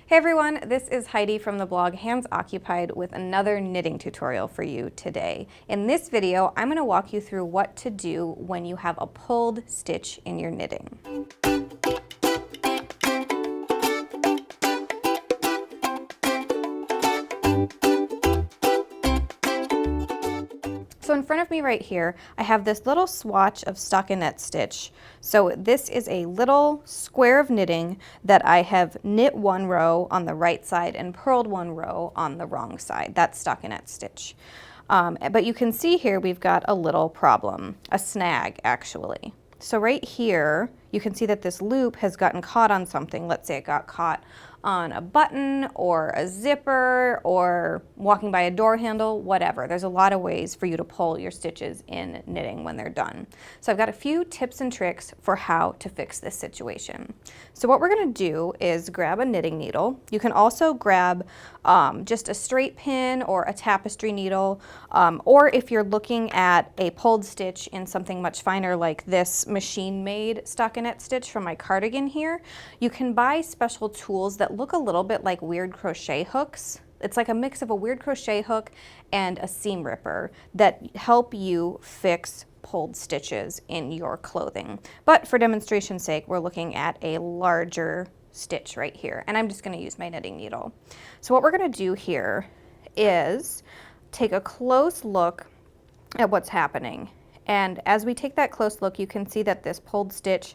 Hey everyone, this is Heidi from the blog Hands Occupied with another knitting tutorial for you today. In this video, I'm going to walk you through what to do when you have a pulled stitch in your knitting. So in front of me right here, I have this little swatch of stockinette stitch. So this is a little square of knitting that I have knit one row on the right side and purled one row on the wrong side. That's stockinette stitch. But you can see here we've got a little problem, a snag actually. So right here, you can see that this loop has gotten caught on something. Let's say it got caught on a button or a zipper or walking by a door handle, whatever. There's a lot of ways for you to pull your stitches in knitting when they're done. So I've got a few tips and tricks for how to fix this situation. So what we're gonna do is grab a knitting needle. You can also grab just a straight pin or a tapestry needle, or if you're looking at a pulled stitch in something much finer like this machine-made stockinette stitch from my cardigan here, you can buy special tools that look a little bit like weird crochet hooks. It's like a mix of a weird crochet hook and a seam ripper that help you fix pulled stitches in your clothing. But for demonstration's sake, we're looking at a larger stitch right here, and I'm just going to use my knitting needle. So what we're going to do here is take a close look at what's happening. And as we take that close look, you can see that this pulled stitch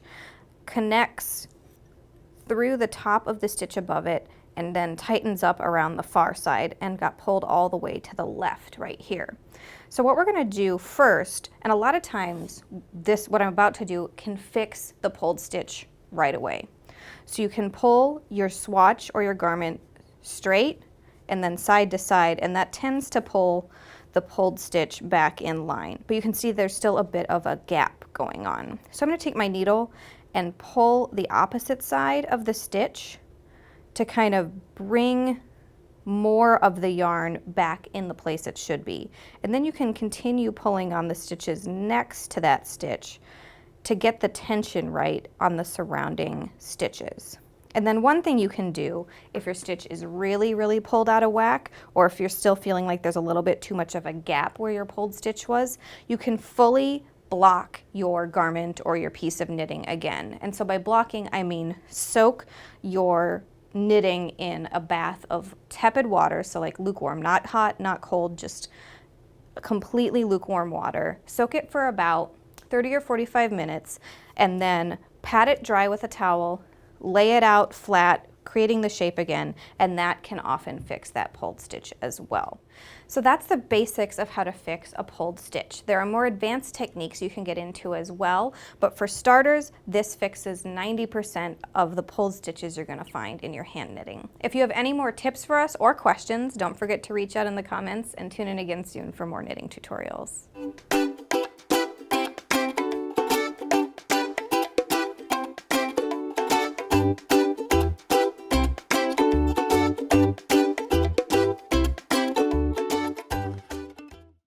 connects through the top of the stitch above it and then tightens up around the far side and got pulled all the way to the left right here. So what we're going to do first, and a lot of times what I'm about to do can fix the pulled stitch right away. So you can pull your swatch or your garment straight and then side to side, and that tends to pull the pulled stitch back in line. But you can see there's still a bit of a gap going on. So I'm going to take my needle and pull the opposite side of the stitch to kind of bring more of the yarn back in the place it should be. And then you can continue pulling on the stitches next to that stitch to get the tension right on the surrounding stitches. And then one thing you can do if your stitch is really, really pulled out of whack, or if you're still feeling like there's a little bit too much of a gap where your pulled stitch was, you can fully block your garment or your piece of knitting again. And so by blocking, I mean soak your knitting in a bath of tepid water, so like lukewarm, not hot, not cold, just completely lukewarm water. Soak it for about 30 or 45 minutes and then pat it dry with a towel, lay it out flat, creating the shape again, and that can often fix that pulled stitch as well. So that's the basics of how to fix a pulled stitch. There are more advanced techniques you can get into as well, but for starters, this fixes 90% of the pulled stitches you're going to find in your hand knitting. If you have any more tips for us or questions, don't forget to reach out in the comments and tune in again soon for more knitting tutorials.